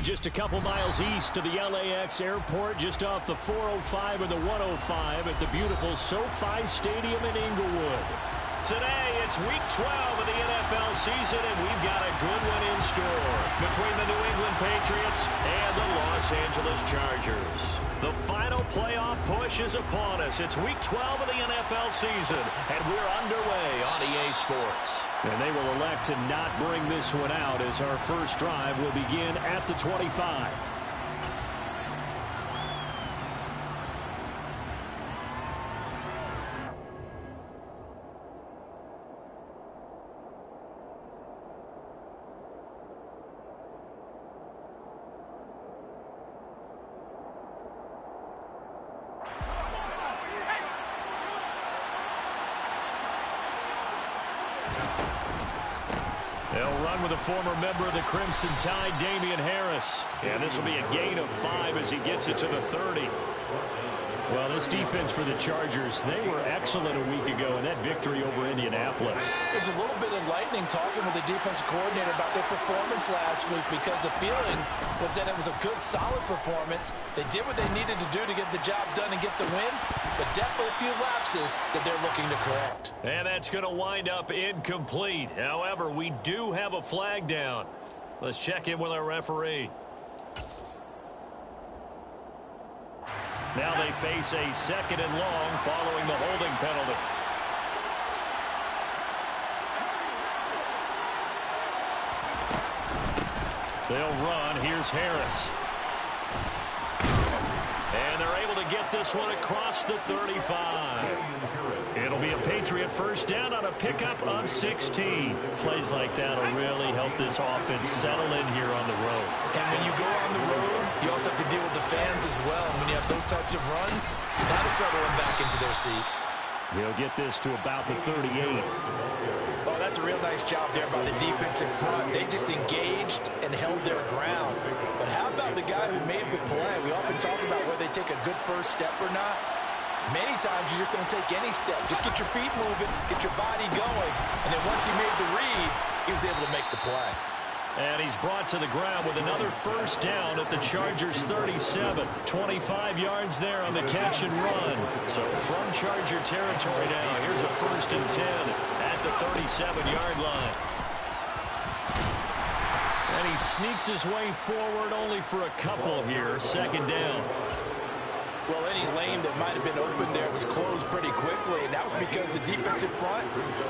just a couple miles east of the LAX airport, just off the 405 and the 105 at the beautiful SoFi Stadium in Inglewood. Today, it's Week 12 of the NFL season, and we've got a good one in store between the New England Patriots and the Los Angeles Chargers. The final playoff push is upon us. It's Week 12 of the NFL season, and we're underway on EA Sports. And they will elect to not bring this one out as our first drive will begin at the 25. They'll run with a former member of the Crimson Tide, Damian Harris. And this will be a gain of 5 as he gets it to the 30. Well, this defense for the Chargers, they were excellent a week ago in that victory over Indianapolis. There's a little bit enlightening talking with the defensive coordinator about their performance last week, because the feeling was that it was a good, solid performance. They did what they needed to do to get the job done and get the win, but definitely a few lapses that they're looking to correct. And that's going to wind up incomplete. However, we do have a flag down. Let's check in with our referee. Now they face a second and long following the holding penalty. They'll run. Here's Harris. And they're able to get this one across the 35. It'll be a Patriot first down on a pickup of 16. Plays like that will really help this offense settle in here on the road. And when you go on the road, you also have to deal with the fans as well. And when you have those types of runs, you got to settle them back into their seats. He'll get this to about the 38. Oh, that's a real nice job there by the defense in front. They just engaged and held their ground. But how about the guy who made the play? We often talk about whether they take a good first step or not. Many times you just don't take any step. Just get your feet moving, get your body going, and then once he made the read, he was able to make the play. And he's brought to the ground with another first down at the Chargers 37. 25 yards there on the catch and run. So from Charger territory now, here's a 1st and 10 at the 37-yard line. And he sneaks his way forward only for a couple here. 2nd down. Well, any lane that might have been open there was closed pretty quickly, and that was because the defensive front,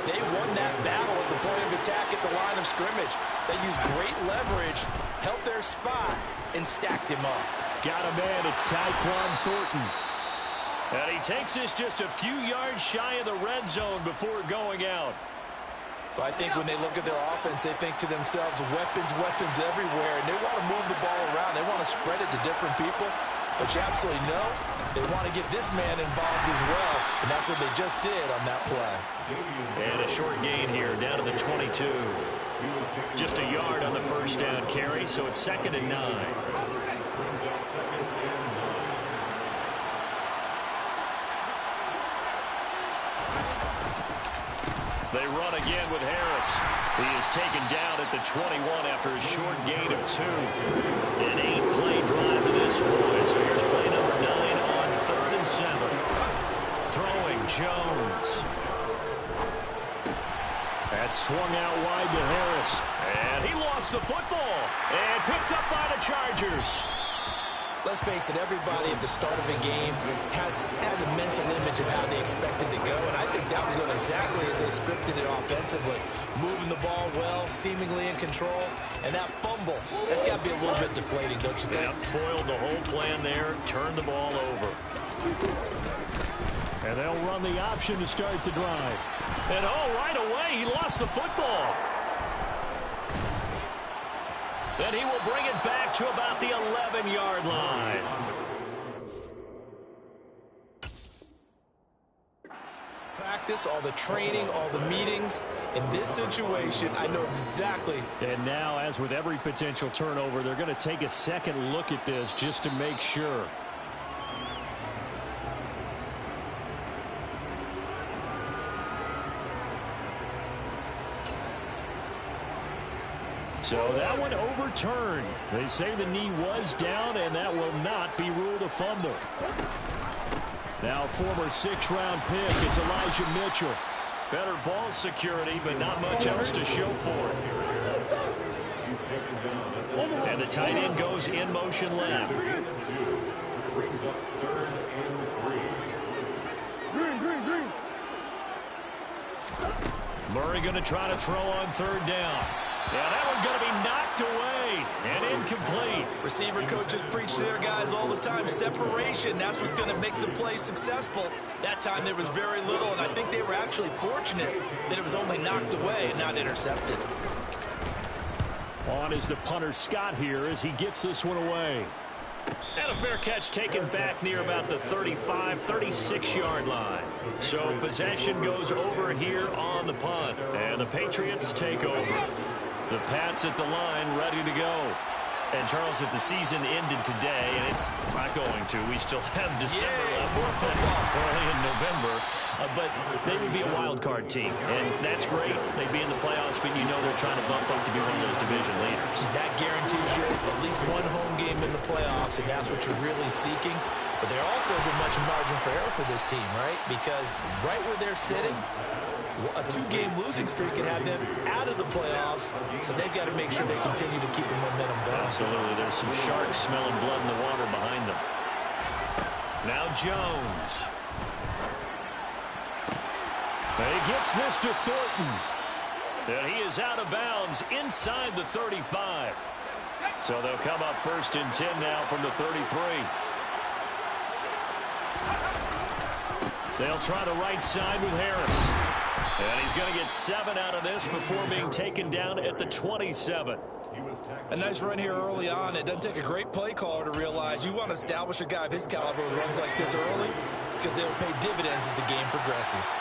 they won that battle at the point of attack at the line of scrimmage. They used great leverage, held their spot, and stacked him up. Got a man, it's Tyquan Thornton. And he takes this just a few yards shy of the red zone before going out. Well, I think when they look at their offense, they think to themselves, weapons, weapons everywhere, and they want to move the ball around. They want to spread it to different people. But you absolutely know they want to get this man involved as well, and that's what they just did on that play. And a short gain here, down to the 22. Just a yard on the first down carry, so it's 2nd and 9. They run again with Harris. He is taken down at the 21 after a short gain of 2. An 8-play drive to this point. So here's play number 9 on 3rd and 7. Throwing Jones. That swung out wide to Harris. And he lost the football. And picked up by the Chargers. Let's face it, everybody at the start of a game has a mental image of how they expect it to go, and I think that was going exactly as they scripted it offensively. Moving the ball well, seemingly in control, and that fumble, that's got to be a little bit deflating, don't you think? Yep, foiled the whole plan there, turned the ball over. And they'll run the option to start the drive. And right away, he lost the football. Then he will bring it back to about the 11-yard line. Practice, all the training, all the meetings. In this situation, I know exactly. And now, as with every potential turnover, they're going to take a second look at this just to make sure. So that one overturned. They say the knee was down, and that will not be ruled a fumble. Now former 6th-round pick, it's Elijah Mitchell. Better ball security, but not much else to show for it. And the tight end goes in motion left. Brings up 3rd and 3. Murray going to try to throw on 3rd down. Yeah, that one's going to be knocked away and incomplete. Receiver coaches preach to their guys all the time. Separation, that's what's going to make the play successful. That time there was very little, and I think they were actually fortunate that it was only knocked away and not intercepted. On is the punter Scott here as he gets this one away. And a fair catch taken back near about the 35, 36-yard line. So possession goes over here on the punt. And the Patriots take over. The Pats at the line ready to go. And, Charles, if the season ended today, and it's not going to, we still have December left, early in November, but they would be a wild card team, and that's great. They'd be in the playoffs, but you know they're trying to bump up to be one of those division leaders. That guarantees you at least one home game in the playoffs, and that's what you're really seeking. But there also isn't much margin for error for this team, right? Because right where they're sitting, a 2-game losing streak can have them out of the playoffs, so they've got to make sure they continue to keep the momentum going. Absolutely. There's some sharks smelling blood in the water behind them. Now Jones. He gets this to Thornton. And he is out of bounds inside the 35. So they'll come up 1st and 10 now from the 33. They'll try the right side with Harris. And he's going to get 7 out of this before being taken down at the 27. A nice run here early on. It doesn't take a great play caller to realize you want to establish a guy of his caliber who runs like this early because they will pay dividends as the game progresses.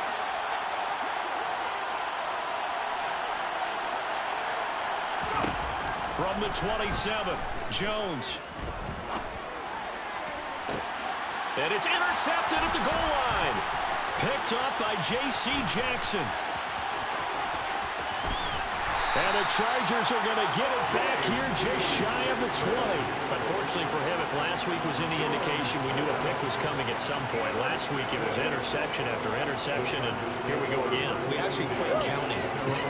From the 27, Jones. And it's intercepted at the goal line. Picked up by J.C. Jackson. And the Chargers are going to get it back here just shy of the 20. Unfortunately for him, if last week was any indication, we knew a pick was coming at some point. Last week it was interception after interception, and here we go again. We actually quit counting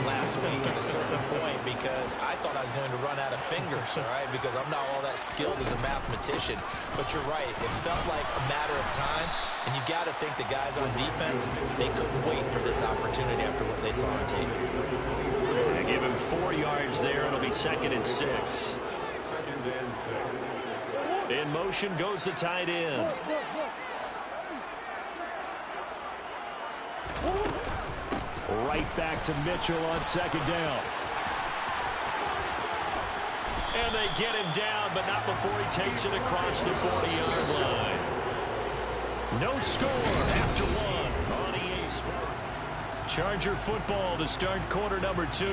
last week at a certain point because I thought I was going to run out of fingers, all right, because I'm not all that skilled as a mathematician. But you're right. It felt like a matter of time, and you got to think the guys on defense, they couldn't wait for this opportunity after what they saw on tape. They give him 4 yards there. It'll be 2nd and 6. 2nd and 6. In motion goes the tight end. Right back to Mitchell on 2nd down. And they get him down, but not before he takes it across the 40-yard line. No score after 1 on EA Sports. Charger football to start quarter number 2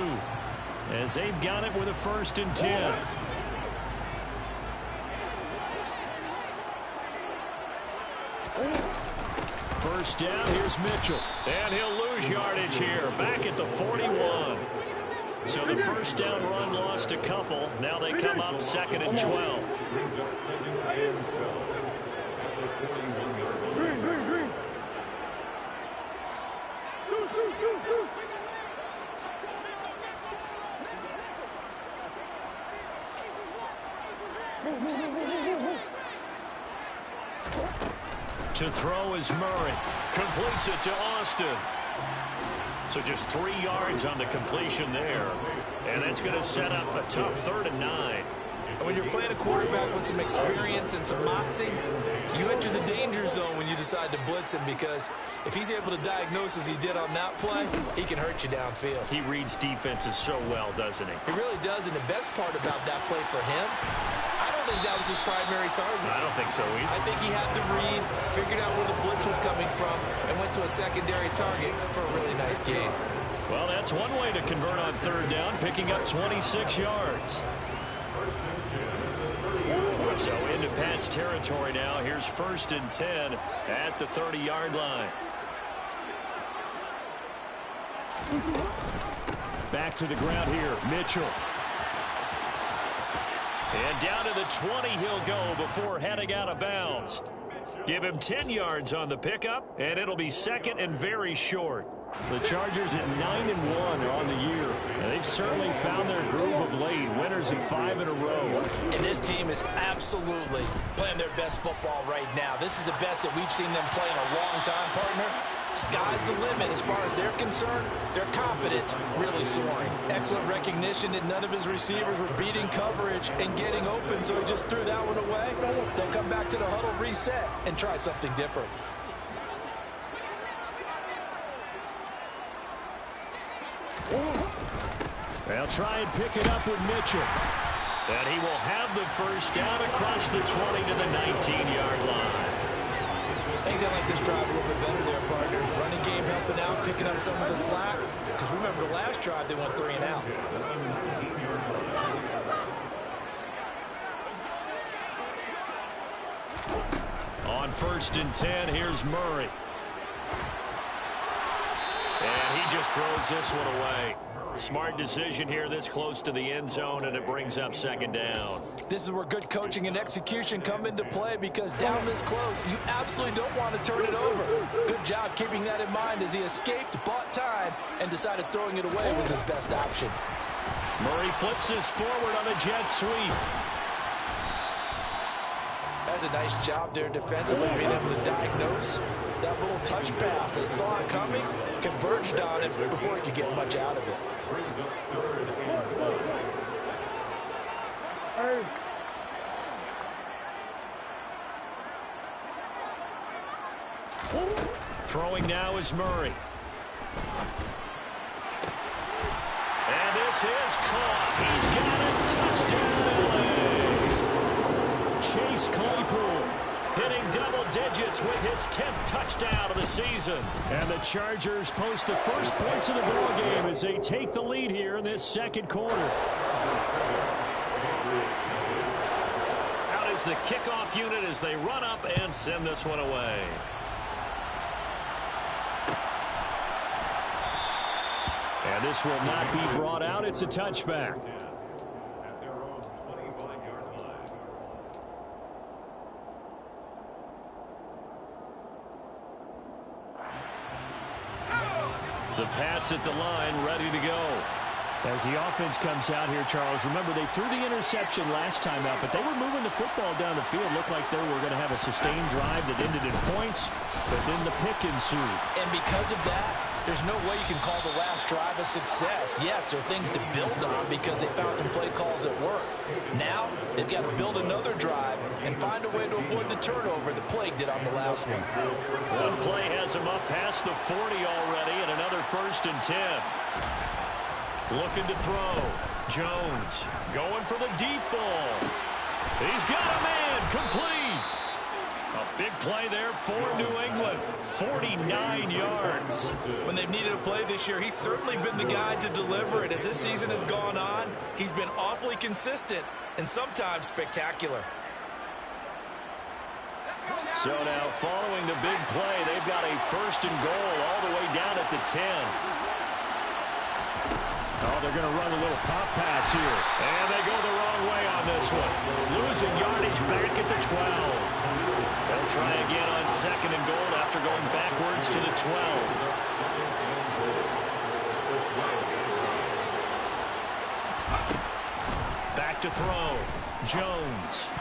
as they've got it with a 1st and 10. First down, here's Mitchell. And he'll lose yardage here, back at the 41. So the first down run lost a couple. Now they come up 2nd and 12. Brings up 2nd and 12 at the 41-yard line. To throw is Murray. Completes it to Austin. So just 3 yards on the completion there. And that's going to set up a tough 3rd and 9. And when you're playing a quarterback with some experience and some moxie, you enter the danger zone when you decide to blitz him, because if he's able to diagnose as he did on that play, he can hurt you downfield. He reads defenses so well, doesn't he? He really does, and the best part about that play for him, I don't think that was his primary target. I don't think so either. I think he had the read, figured out where the blitz was coming from, and went to a secondary target for a really nice gain. Well, that's one way to convert on 3rd down, picking up 26 yards. So into Pat's territory now. Here's 1st and 10 at the 30-yard line. Back to the ground here, Mitchell. And down to the 20 he'll go before heading out of bounds. Give him 10 yards on the pickup, and it'll be second and very short. The Chargers at 9-1 on the year, and they've certainly found their groove of late. Winners of 5 in a row. And this team is absolutely playing their best football right now. This is the best that we've seen them play in a long time, partner. Sky's the limit as far as they're concerned. Their confidence really soaring. Excellent recognition that none of his receivers were beating coverage and getting open, so he just threw that one away. They'll come back to the huddle, reset, and try something different. They'll try and pick it up with Mitchell. And he will have the first down across the 20 to the 19-yard line. I think they like this drive a little bit better there, partner. Running game helping out, picking up some of the slack. Because remember, the last drive, they went 3 and out. On 1st and 10, here's Murray. And he just throws this one away. Smart decision here this close to the end zone, and it brings up 2nd down. This is where good coaching and execution come into play, because down this close, you absolutely don't want to turn it over. Good job keeping that in mind as he escaped, bought time, and decided throwing it away was his best option. Murray flips this forward on a jet sweep. That's a nice job there defensively, being able to diagnose that little touch pass. They saw it coming, converged on it before he could get much out of it. Throwing now is Murray. And this is caught. He's got a touchdown. Chase Claypool hitting double digits with his 10th touchdown of the season. And the Chargers post the first points of the ball game as they take the lead here in this 2nd quarter. Out is the kickoff unit as they run up and send this one away. And this will not be brought out. It's a touchback. At their own 25-yard line. The Pats at the line, ready to go. As the offense comes out here, Charles, remember they threw the interception last time out, but they were moving the football down the field. Looked like they were going to have a sustained drive that ended in points, but then the pick ensued. And because of that, there's no way you can call the last drive a success. Yes, there are things to build on because they found some play calls that work. Now, they've got to build another drive and find a way to avoid the turnover the Plague did on the last one. One play has him up past the 40 already, and another 1st and 10. Looking to throw. Jones going for the deep ball. He's got a man. Complete. A big play there for New England. 49 yards. When they've needed a play this year, he's certainly been the guy to deliver it. As this season has gone on, he's been awfully consistent and sometimes spectacular. So now following the big play, they've got a 1st and goal all the way down at the 10. Oh, they're going to run a little pop pass here. And they go the wrong way on this one. Losing yardage back at the 12. They'll try again on 2nd and goal after going backwards to the 12. Back to throw. Jones.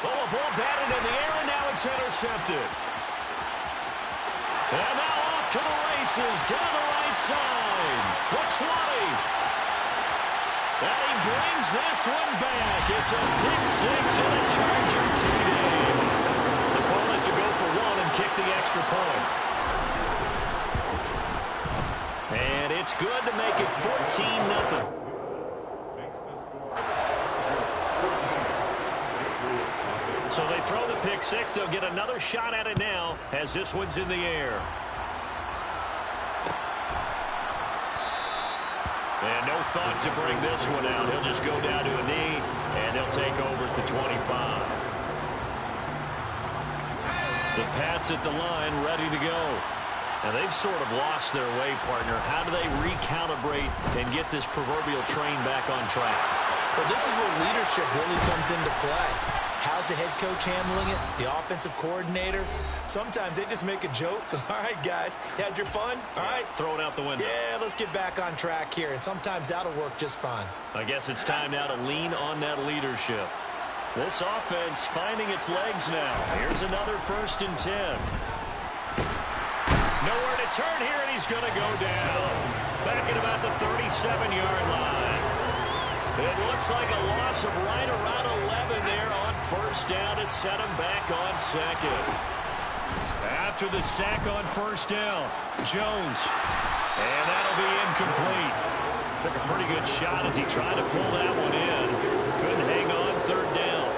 Oh, a ball batted in the air, and now it's intercepted. And now off to the races, down the right side. The 20. And he brings this one back. It's a pick 6 and a Charger TD. The call is to go for 1 and kick the extra point. And it's good to make it 14-0. So they throw the pick 6. They'll get another shot at it now as this one's in the air. And no thought to bring this one out. He'll just go down to a knee, and they'll take over at the 25. The Pats at the line, ready to go. And they've sort of lost their way, partner. How do they recalibrate and get this proverbial train back on track? But this is where leadership really comes into play. How's the head coach handling it? The offensive coordinator? Sometimes they just make a joke. All right, guys, you had your fun? All right. Throw it out the window. Yeah, let's get back on track here. And sometimes that'll work just fine. I guess it's time now to lean on that leadership. This offense finding its legs now. Here's another 1st and 10. Nowhere to turn here, and he's going to go down. Back at about the 37-yard line. It looks like a loss of right around 11 there on 1st down to set him back on 2nd. After the sack on 1st down, Jones. And that'll be incomplete. Took a pretty good shot as he tried to pull that one in. Couldn't hang on 3rd down.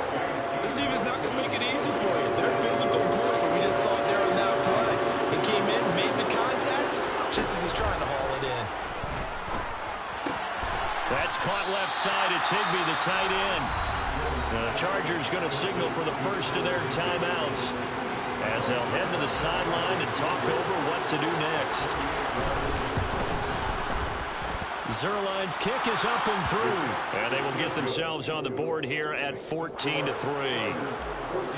This team is not going to make it easy for you. They're a physical group, and we just saw it there in that play. He came in, made the contact, just as he's trying to haul it in. That's caught left side. It's Higbee, the tight end. The Chargers going to signal for the first of their timeouts as they'll head to the sideline and talk over what to do next. Zerline's kick is up and through, and they will get themselves on the board here at 14-3.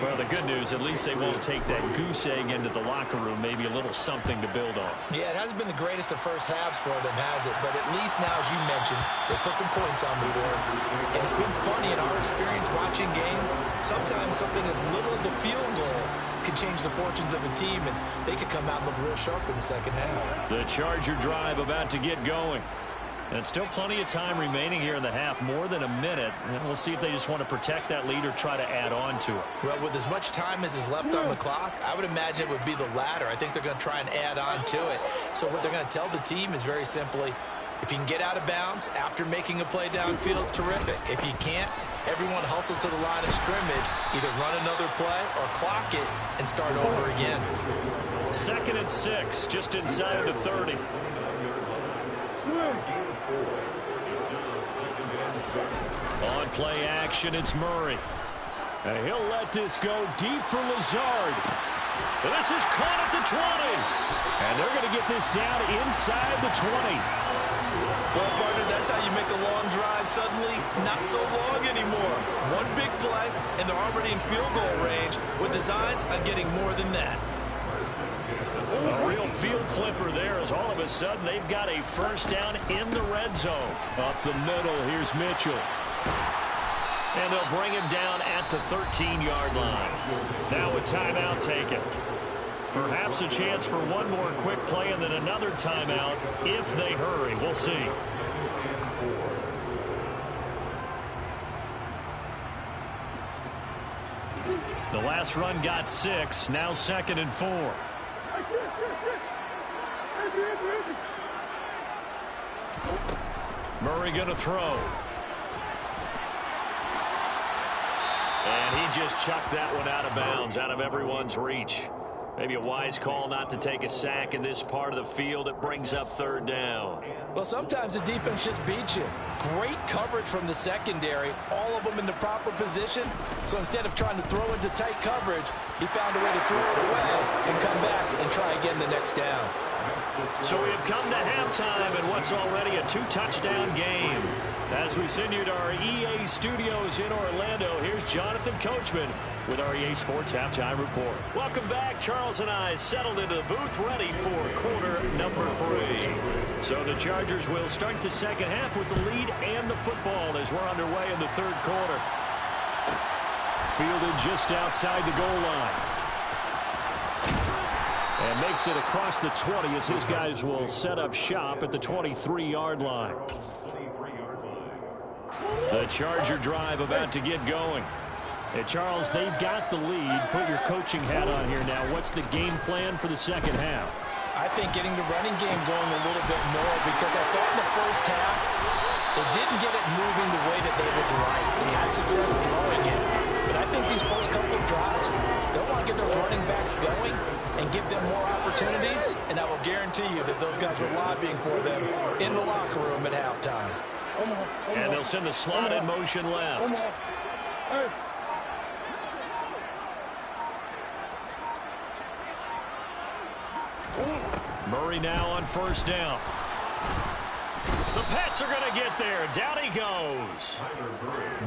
Well, the good news, at least they won't take that goose egg into the locker room, maybe a little something to build on. Yeah, it hasn't been the greatest of first halves for them, has it? But at least now, as you mentioned, they put some points on the board. And it's been funny in our experience watching games. Sometimes something as little as a field goal can change the fortunes of a team, and they could come out and look real sharp in the second half. The Charger drive about to get going. And still plenty of time remaining here in the half, more than a minute. And we'll see if they just want to protect that lead or try to add on to it. Well, with as much time as is left on the clock, I would imagine it would be the latter. I think they're going to try and add on to it. So what they're going to tell the team is very simply, if you can get out of bounds after making a play downfield, terrific. If you can't, everyone hustle to the line of scrimmage, either run another play or clock it and start over again. 2nd and 6, just inside the 30. On play action, it's Murray. And he'll let this go deep for Lazard. And this is caught at the 20. And they're going to get this down inside the 20. Well, partner, that's how you make a long drive suddenly not so long anymore. One big play, and they're already in field goal range with designs on getting more than that. A real field flipper there as all of a sudden they've got a 1st down in the red zone. Up the middle, here's Mitchell. And they'll bring him down at the 13-yard line. Now a timeout taken. Perhaps a chance for one more quick play and then another timeout if they hurry. We'll see. The last run got 6. Now 2nd and 4. Murray going to throw. And he just chucked that one out of bounds, out of everyone's reach. Maybe a wise call not to take a sack in this part of the field. It brings up 3rd down. Well, sometimes the defense just beats you. Great coverage from the secondary, all of them in the proper position. So instead of trying to throw into tight coverage, he found a way to throw it away and come back and try again the next down. So we have come to halftime in what's already a 2-touchdown game. As we send you to our EA studios in Orlando, here's Jonathan Coachman with our EA Sports Halftime Report. Welcome back. Charles and I settled into the booth ready for quarter number 3. So the Chargers will start the second half with the lead and the football as we're underway in the 3rd quarter. Fielded just outside the goal line. And makes it across the 20 as his guys will set up shop at the 23-yard line. The Charger drive about to get going. Hey, Charles, they've got the lead. Put your coaching hat on here now. What's the game plan for the second half? I think getting the running game going a little bit more, because I thought in the first half they didn't get it moving the way that they would like. They had success throwing it. But I think these first couple of drives, they'll want to get those running backs going and give them more opportunities. And I will guarantee you that those guys were lobbying for them in the locker room at halftime. And they'll send the slot in motion left. Murray now on 1st down. The Pats are going to get there. Down he goes.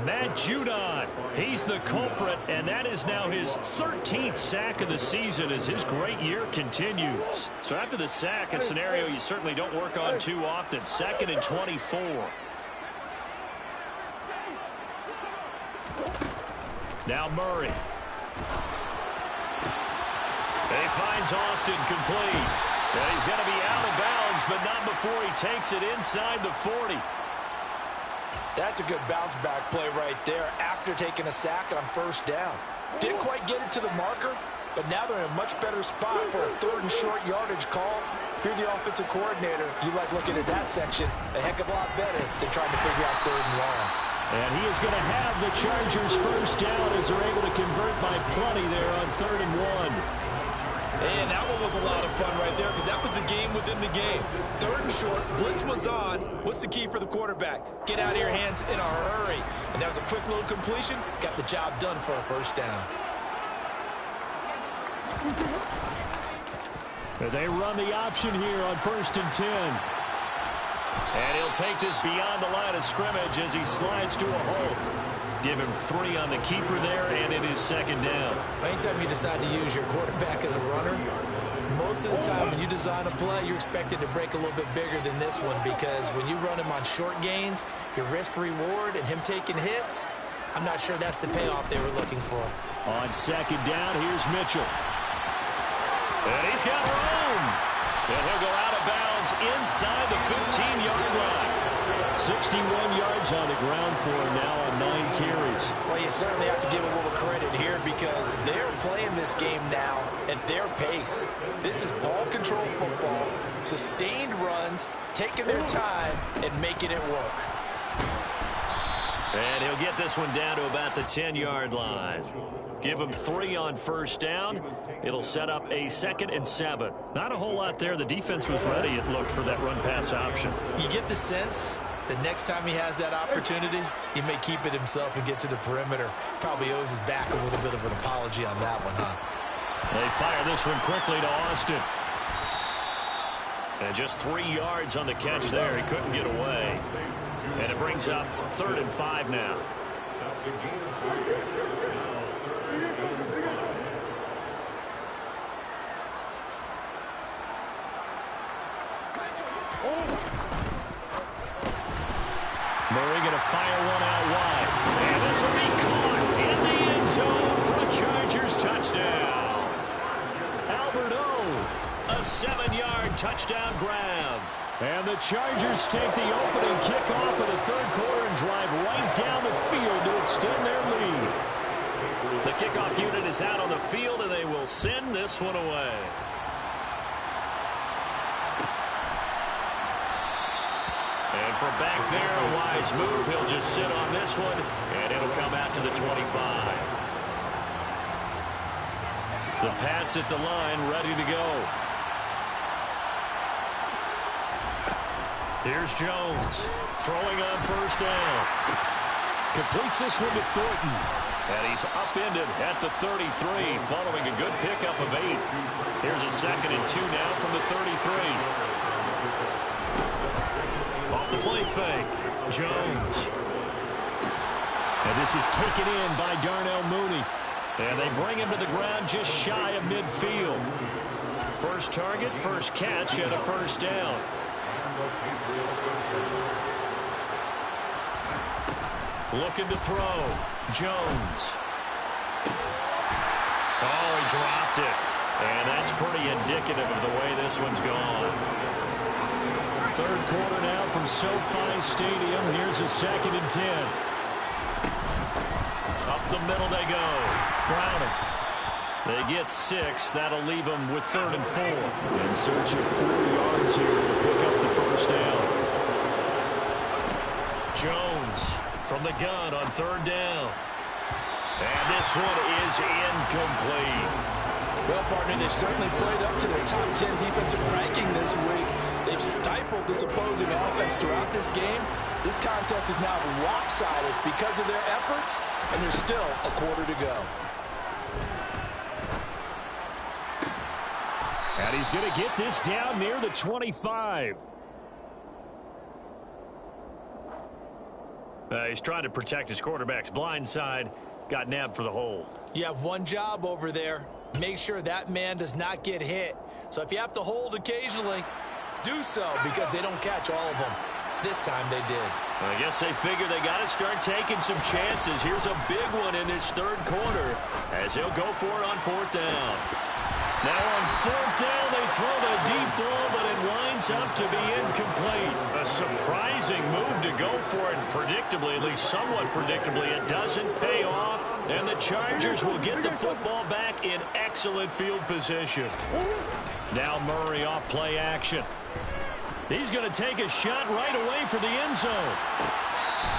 Matt Judon, he's the culprit, and that is now his 13th sack of the season as his great year continues. So after the sack, a scenario you certainly don't work on too often. 2nd and 24. Now Murray. He finds Austin complete. And he's going to be out of bounds, but not before he takes it inside the 40. That's a good bounce back play right there after taking a sack on first down. Didn't quite get it to the marker, but now they're in a much better spot for a 3rd and short yardage call. If you're the offensive coordinator, you like looking at that section a heck of a lot better than trying to figure out 3rd and long. And he is going to have the Chargers first down as they're able to convert by plenty there on 3rd and 1. And that one was a lot of fun right there because that was the game within the game. 3rd and short, blitz was on. What's the key for the quarterback? Get out of your hands in a hurry. And that was a quick little completion. Got the job done for a first down. They run the option here on 1st and 10. And he'll take this beyond the line of scrimmage as he slides to a hole. Give him 3 on the keeper there, and it is 2nd down. Anytime you decide to use your quarterback as a runner, most of the time when you design a play, you're expected to break a little bit bigger than this one because when you run him on short gains, your risk-reward and him taking hits, I'm not sure that's the payoff they were looking for. On 2nd down, here's Mitchell. And he's got room. And he'll go out of bounds inside the 15-yard line. 61 yards on the ground for him now on 9 carries. Well, you certainly have to give a little credit here because they're playing this game now at their pace. This is ball control football, sustained runs, taking their time, and making it work. And he'll get this one down to about the 10-yard line. Give him 3 on first down. It'll set up a 2nd and 7. Not a whole lot there. The defense was ready, it looked, for that run-pass option. You get the sense the next time he has that opportunity, he may keep it himself and get to the perimeter. Probably owes his back a little bit of an apology on that one, huh? They fire this one quickly to Austin. And just 3 yards on the catch there. He couldn't get away. And it brings up 3rd and 5 now. Murray going to fire one out wide. And this will be caught in the end zone for a Chargers touchdown. Albert O, a 7-yard touchdown grab. And the Chargers take the opening kickoff of the 3rd quarter and drive right down the field to extend their lead. The kickoff unit is out on the field, and they will send this one away. And from back there, a wise move. He'll just sit on this one, and it'll come out to the 25. The Pats at the line, ready to go. Here's Jones, throwing on first down. Completes this one to Thornton. And he's upended at the 33, following a good pickup of 8. Here's a 2nd and 2 now from the 33. Off the play fake, Jones. And this is taken in by Darnell Mooney. And they bring him to the ground just shy of midfield. First target, first catch, and a first down. Looking to throw. Jones. Oh, he dropped it. And that's pretty indicative of the way this one's gone. 3rd quarter now from SoFi Stadium. Here's a 2nd and 10. Up the middle they go. Browning. They get 6. That'll leave them with 3rd and 4. In search of 4 yards here to pick up the first down. Jones from the gun on 3rd down. And this one is incomplete. Well, partner, they've certainly played up to their top 10 defensive ranking this week. They've stifled this opposing offense throughout this game. This contest is now lopsided because of their efforts, and there's still a quarter to go. And he's going to get this down near the 25. He's trying to protect his quarterback's blind side. Got nabbed for the hold. You have one job over there. Make sure that man does not get hit. So if you have to hold occasionally, do so, because they don't catch all of them. This time they did. I guess they figure they got to start taking some chances. Here's a big one in this third quarter as he'll go for it on fourth down. Now on fourth down, they throw the deep ball, but it winds up to be incomplete. A surprising move to go for it. Predictably, at least somewhat predictably, it doesn't pay off. And the Chargers will get the football back in excellent field position. Now Murray off play action. He's going to take a shot right away for the end zone.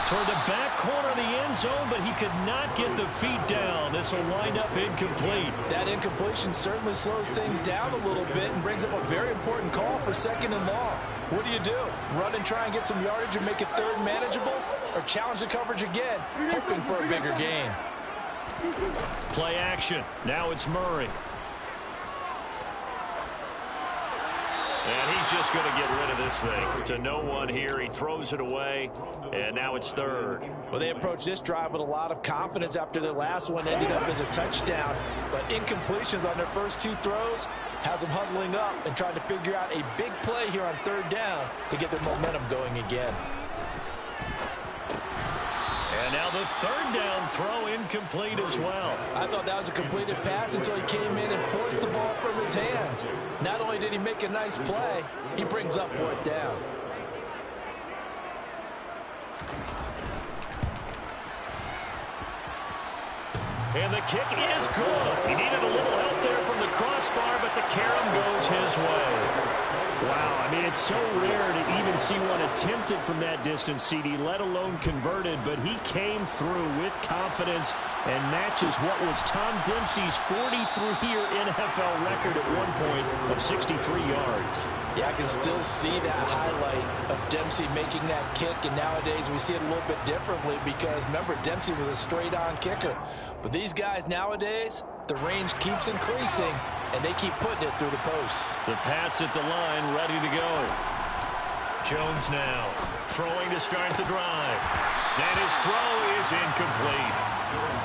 Toward the back corner of the end zone, but he could not get the feet down. This will wind up incomplete. That incompletion certainly slows things down a little bit and brings up a very important call for second and long. What do? Run and try and get some yardage and make it third manageable? Or challenge the coverage again, hoping for a bigger gain? Play action. Now it's Murray. And he's just going to get rid of this thing. It's a no-one here. He throws it away, and now it's third. Well, they approached this drive with a lot of confidence after their last one ended up as a touchdown. But incompletions on their first two throws has them huddling up and trying to figure out a big play here on third down to get their momentum going again. And now the third down throw incomplete as well. I thought that was a completed pass until he came in and forced the ball from his hands. Not only did he make a nice play, he brings up fourth down. And the kick is good. He needed a little help there from the crossbar, but the carom goes his way. Wow, I mean, it's so rare to even see one attempted from that distance, CD, let alone converted, but he came through with confidence and matches what was Tom Dempsey's 43-year NFL record at one point of 63 yards. Yeah, I can still see that highlight of Dempsey making that kick, and nowadays we see it a little bit differently because, remember, Dempsey was a straight-on kicker. But these guys nowadays, the range keeps increasing, and they keep putting it through the posts. The Pats at the line, ready to go. Jones now throwing to start the drive. And his throw is incomplete.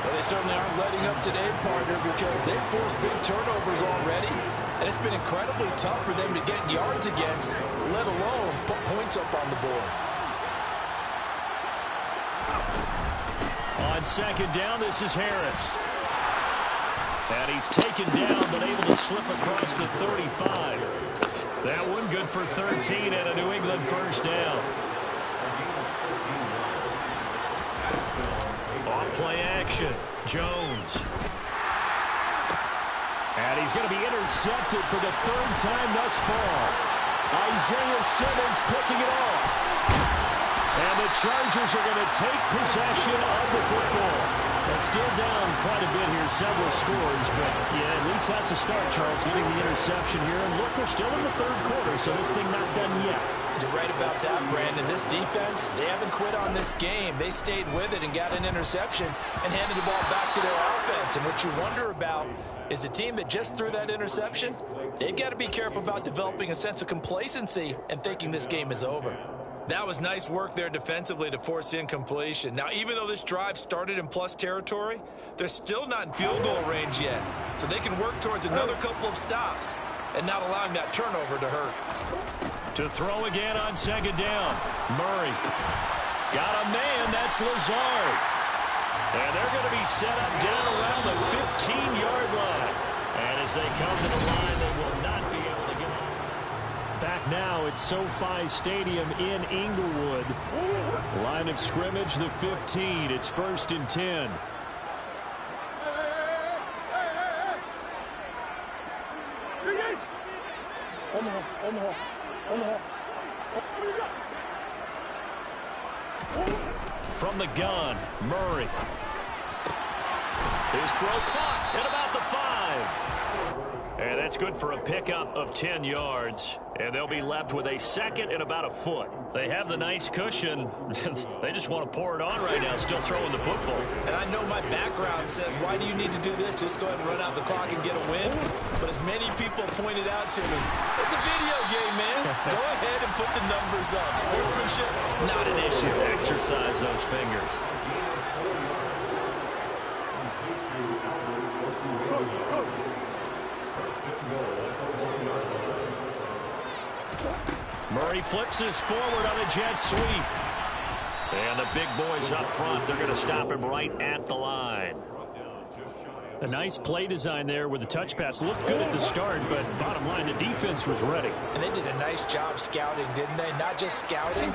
Well, they certainly aren't letting up today, partner, because they've forced big turnovers already. And it's been incredibly tough for them to get yards against, let alone put points up on the board. On second down, this is Harris. And he's taken down, but able to slip across the 35. That one good for 13 and a New England first down. Off play action. Jones. And he's going to be intercepted for the third time thus far. Isaiah Simmons picking it off. And the Chargers are going to take possession of the football. They're still down quite a bit here, several scores, but yeah, at least that's a start, Charles, getting the interception here. And look, we're still in the third quarter, so this thing not done yet. You're right about that, Brandon. This defense, they haven't quit on this game. They stayed with it and got an interception and handed the ball back to their offense. And what you wonder about is the team that just threw that interception, they've got to be careful about developing a sense of complacency and thinking this game is over. That was nice work there defensively to force incompletion. Now, even though this drive started in plus territory, they're still not in field goal range yet. So they can work towards another couple of stops and not allowing that turnover to hurt. To throw again on second down. Murray. Got a man, that's Lazard. And they're going to be set up down around the 15-yard line. And as they come to the line, they will not be able to get off. Back now at SoFi Stadium in Inglewood. Line of scrimmage, the 15. It's 1st and 10. From the gun, Murray. His throw caught at about the 5. And That's good for a pickup of 10 yards. And they'll be left with a second and about a foot. They have the nice cushion. They just want to pour it on right now, still throwing the football. And I know my background says, why do you need to do this? Just go ahead and run out the clock and get a win. But as many people pointed out to me, it's a video game, man. Go ahead and put the numbers up. Sportsmanship, not an issue. Exercise those fingers. Murray flips his forward on a jet sweep. And the big boys up front, they're going to stop him right at the line. A nice play design there with the touch pass. Looked good at the start, but bottom line, the defense was ready. And they did a nice job scouting, didn't they? Not just scouting,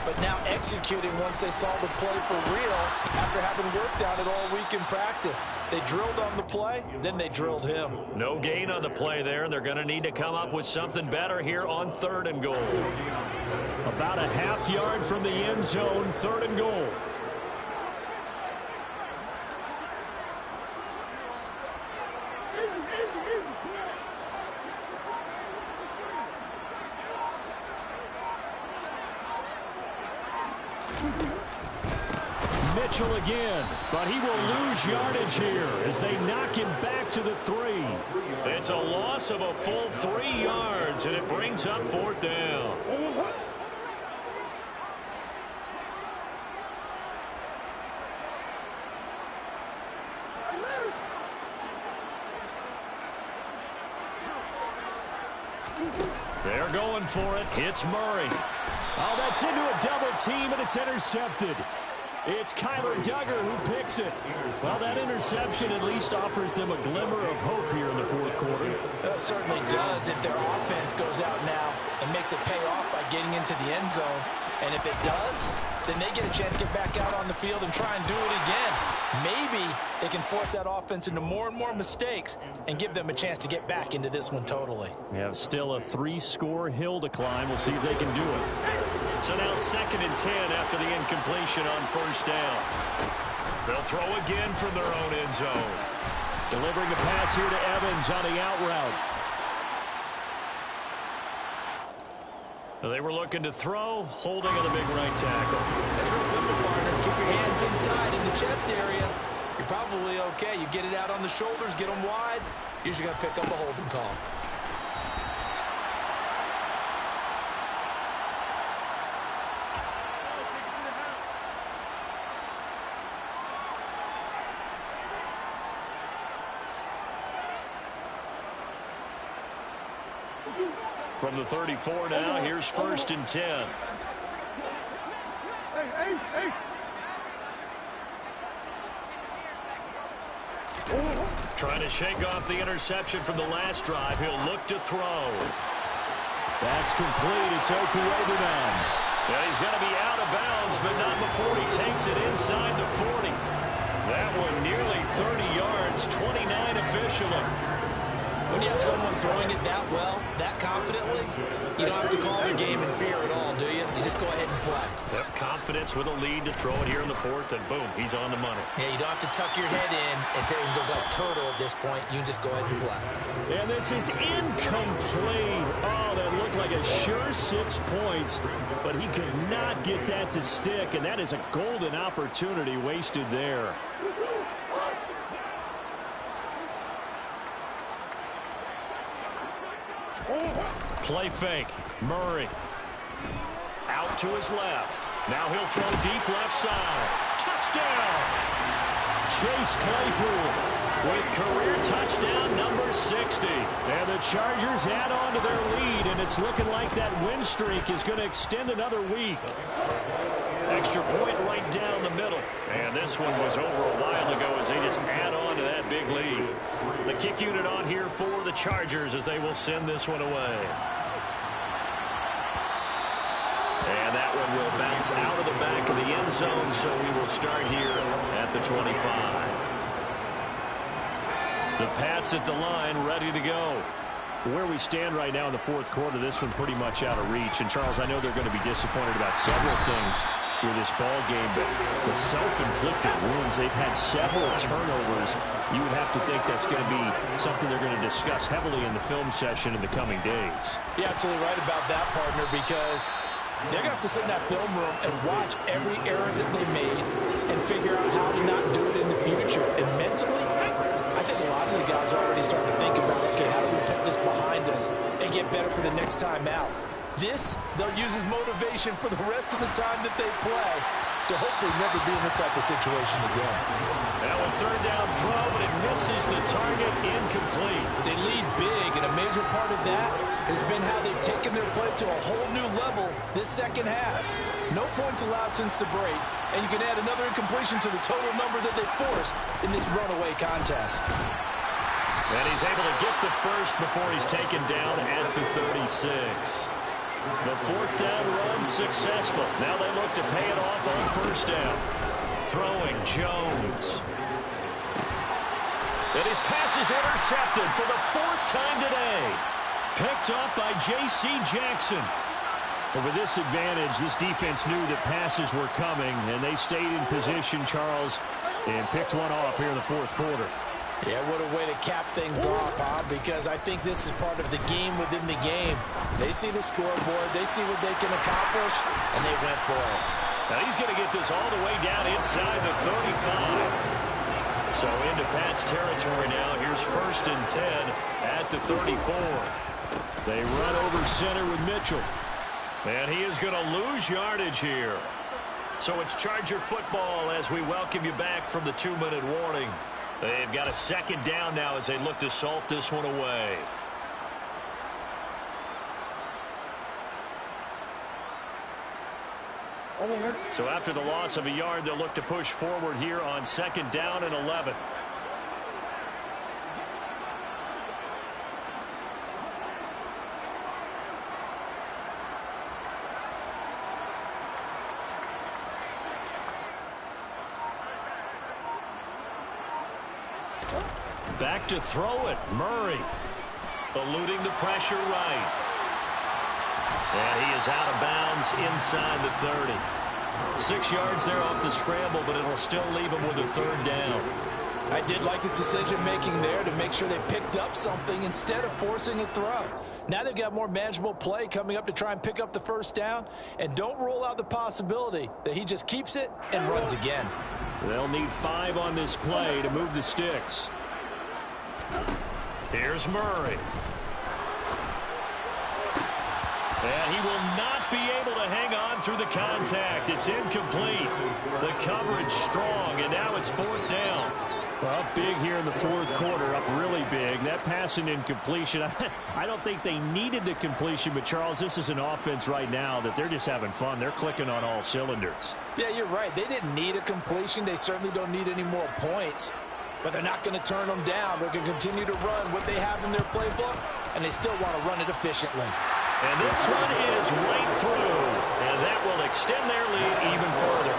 but now executing once they saw the play for real after having worked on it all week in practice. They drilled on the play, then they drilled him. No gain on the play there. They're going to need to come up with something better here on 3rd and goal. About a half yard from the end zone, 3rd and goal. Mitchell again, but he will lose yardage here as they knock him back to the 3. It's a loss of a full 3 yards, and it brings up 4th down. They're going for it. It's Murray. Oh, that's into a double team, and it's intercepted. It's Kyler Duggar who picks it. Well, that interception at least offers them a glimmer of hope here in the 4th quarter. It certainly does if their offense goes out now and makes it pay off by getting into the end zone. And if it does, then they get a chance to get back out on the field and try and do it again. Maybe they can force that offense into more and more mistakes and give them a chance to get back into this one totally. We have still a 3-score hill to climb. We'll see if they can do it. So now 2nd and 10 after the incompletion on 1st down. They'll throw again from their own end zone. Delivering a pass here to Evans on the out route. They were looking to throw, holding on the big right tackle. That's real simple, partner. Keep your hands inside in the chest area. You're probably okay. You get it out on the shoulders, get them wide. Usually going to pick up a holding call. From the 34 now, here's 1st and 10. Trying to shake off the interception from the last drive. He'll look to throw. That's complete. It's Okuwebunam. Yeah, he's going to be out of bounds, but not before he takes it inside the 40. That one nearly 30 yards, 29 officially. When you have someone throwing it that well, that confidently, you don't have to call the game in fear at all, do you? You just go ahead and play. Yep, confidence with a lead to throw it here in the 4th, and boom, he's on the money. Yeah, you don't have to tuck your head in and go like turtle at this point. You can just go ahead and play. And this is incomplete. Oh, that looked like a sure 6 points, but he could not get that to stick, and that is a golden opportunity wasted there. Play fake. Murray. Out to his left. Now he'll throw deep left side. Touchdown! Chase Claypool with career touchdown number 60. And the Chargers add on to their lead, and it's looking like that win streak is going to extend another week. Extra point right down the middle. And this one was over a while ago as they just add on to that big lead. The kick unit on here for the Chargers as they will send this one away. And that one will bounce out of the back of the end zone, so we will start here at the 25. The Pats at the line, ready to go. Where we stand right now in the 4th quarter, this one pretty much out of reach. And, Charles, I know they're going to be disappointed about several things. with this ball game, but the self-inflicted wounds, they've had several turnovers. You would have to think that's going to be something they're going to discuss heavily in the film session in the coming days. You're absolutely right about that, partner, because they're going to have to sit in that film room and watch every error that they made and figure out how to not do it in the future. And mentally, I think a lot of the guys are already starting to think about, okay, how do we put this behind us and get better for the next time out? This, they'll use as motivation for the rest of the time that they play to hopefully never be in this type of situation again. Now a third down throw, but it misses the target, incomplete. They lead big, and a major part of that has been how they've taken their play to a whole new level this second half. No points allowed since the break, and you can add another incompletion to the total number that they forced in this runaway contest. And he's able to get the first before he's taken down at the 36. The fourth down run successful. Now they look to pay it off on first down. Throwing Jones. And his pass is intercepted for the fourth time today. Picked up by J.C. Jackson. And with this advantage, this defense knew that passes were coming, and they stayed in position, Charles, and picked one off here in the fourth quarter. Yeah, what a way to cap things off, Bob, because I think this is part of the game within the game. They see the scoreboard, they see what they can accomplish, and they went for it. Now he's going to get this all the way down inside the 35. So into Pat's territory now. Here's 1st and 10 at the 34. They run over center with Mitchell. And he is going to lose yardage here. So it's Charger football as we welcome you back from the 2-minute warning. They've got a second down now as they look to salt this one away. So after the loss of a yard, they'll look to push forward here on 2nd down and 11. Back to throw it. Murray eluding the pressure right. And he is out of bounds inside the 30. 6 yards there off the scramble, but it'll still leave him with a 3rd down. I did like his decision-making there to make sure they picked up something instead of forcing a throw. Now they've got more manageable play coming up to try and pick up the 1st down, and don't rule out the possibility that he just keeps it and runs again. They'll need 5 on this play to move the sticks. Here's Murray. And he will not be able to hang on through the contact. It's incomplete. The coverage strong, and now it's 4th down. Well, up big here in the 4th quarter, up really big. That pass and incompletion, I don't think they needed the completion, but Charles, this is an offense right now that they're just having fun. They're clicking on all cylinders. Yeah, you're right. They didn't need a completion. They certainly don't need any more points. But they're not going to turn them down. They're going to continue to run what they have in their playbook, and they still want to run it efficiently. And this one is right through, and that will extend their lead even further.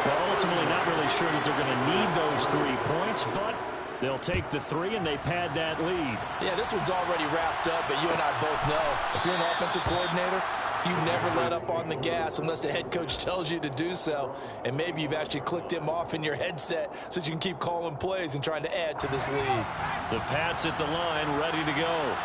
Well, ultimately not really sure that they're going to need those 3 points, but they'll take the 3, and they pad that lead. Yeah, this one's already wrapped up, but you and I both know if you're an offensive coordinator, you never let up on the gas unless the head coach tells you to do so. And maybe you've actually clicked him off in your headset so that you can keep calling plays and trying to add to this lead. The Pats at the line, ready to go.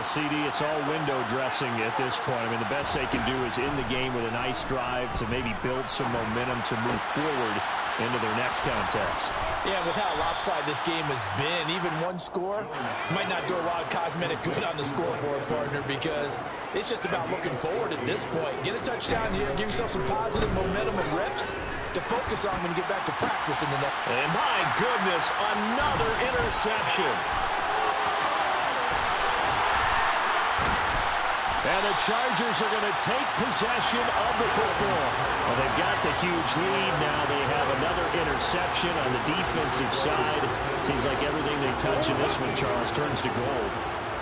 CD, it's all window dressing at this point. I mean, the best they can do is in the game with a nice drive to maybe build some momentum to move forward into their next contest. Yeah, with how lopsided this game has been, even one score might not do a lot of cosmetic good on the scoreboard, partner, because it's just about looking forward at this point. Get a touchdown here, give yourself some positive momentum and reps to focus on when you get back to practice in the next. And my goodness, another interception. And the Chargers are going to take possession of the football. Well, they've got the huge lead now. They have another interception on the defensive side. Seems like everything they touch in this one, Charles, turns to gold.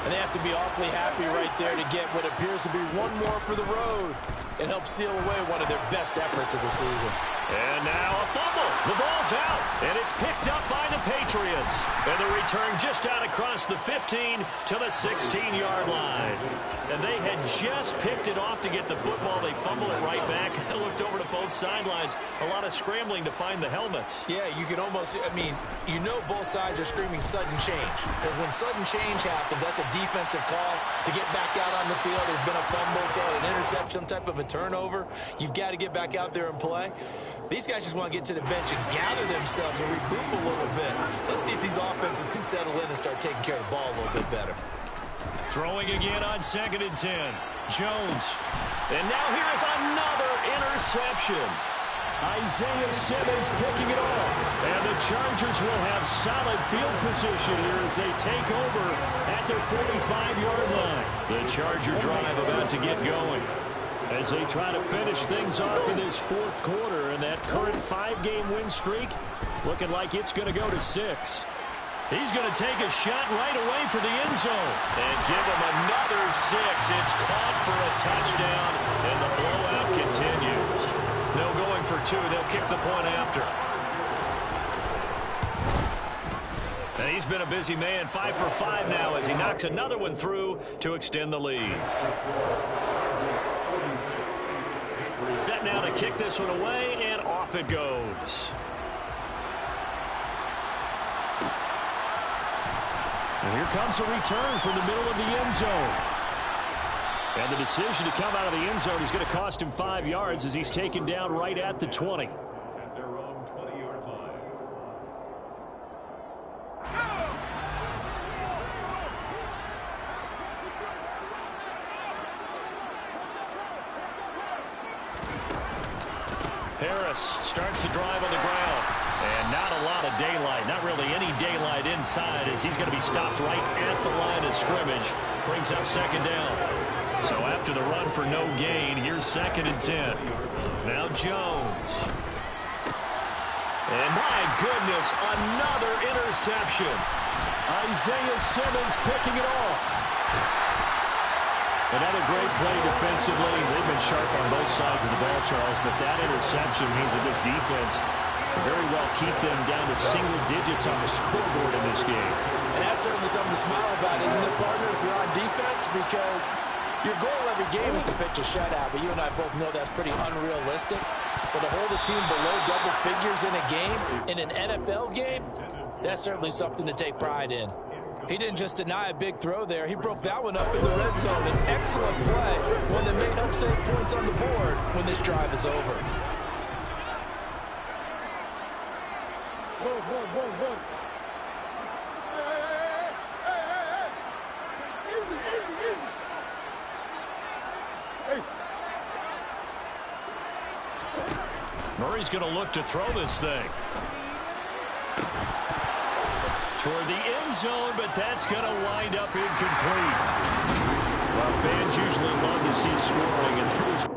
And they have to be awfully happy right there to get what appears to be one more for the road and help seal away one of their best efforts of the season. And now a fumble. fumble. The ball's out, and it's picked up by the Patriots. And the return just out across the 15 to the 16-yard line. And they had just picked it off to get the football. They fumble it right back. I looked over to both sidelines. A lot of scrambling to find the helmets. Yeah, you can almost, you know both sides are screaming sudden change. Because when sudden change happens, that's a defensive call to get back out on the field. There's been a fumble, so an interception, some type of a turnover. You've got to get back out there and play. These guys just want to get to the bench and gather themselves and regroup a little bit. Let's see if these offenses can settle in and start taking care of the ball a little bit better. Throwing again on 2nd and 10. Jones. And now here is another interception. Isaiah Simmons picking it off. And the Chargers will have solid field position here as they take over at their 45-yard line. The Charger drive about to get going as they try to finish things off in this 4th quarter. And that current 5-game win streak looking like it's going to go to 6. He's going to take a shot right away for the end zone. And give him another 6. It's caught for a touchdown, and the blowout continues. No going for 2. They'll kick the point after. And he's been a busy man. 5 for 5 now as he knocks another one through to extend the lead. Set now to kick this one away, and off it goes. And here comes a return from the middle of the end zone. And the decision to come out of the end zone is going to cost him 5 yards as he's taken down right at the 20. At their own 20-yard line. Harris starts the drive on the ground. And not a lot of daylight, not really any daylight inside as he's going to be stopped right at the line of scrimmage. Brings up 2nd down. So after the run for no gain, here's 2nd and 10. Now Jones. And my goodness, another interception. Isaiah Simmons picking it off. Another great play defensively. They've been sharp on both sides of the ball, Charles, but that interception means that this defense very well keep them down to single digits on the scoreboard in this game. And that's certainly something to smile about, isn't it, partner, if you're on defense? Because your goal every game is to pitch a shutout, but you and I both know that's pretty unrealistic. But to hold a team below double figures in a game, in an NFL game, that's certainly something to take pride in. He didn't just deny a big throw there. He broke that one up in the red zone. An excellent play, one that may help save points on the board when this drive is over. Murray's going to look to throw this thing toward the end zone, but that's going to wind up incomplete. Well, fans usually love to see scoring, and it was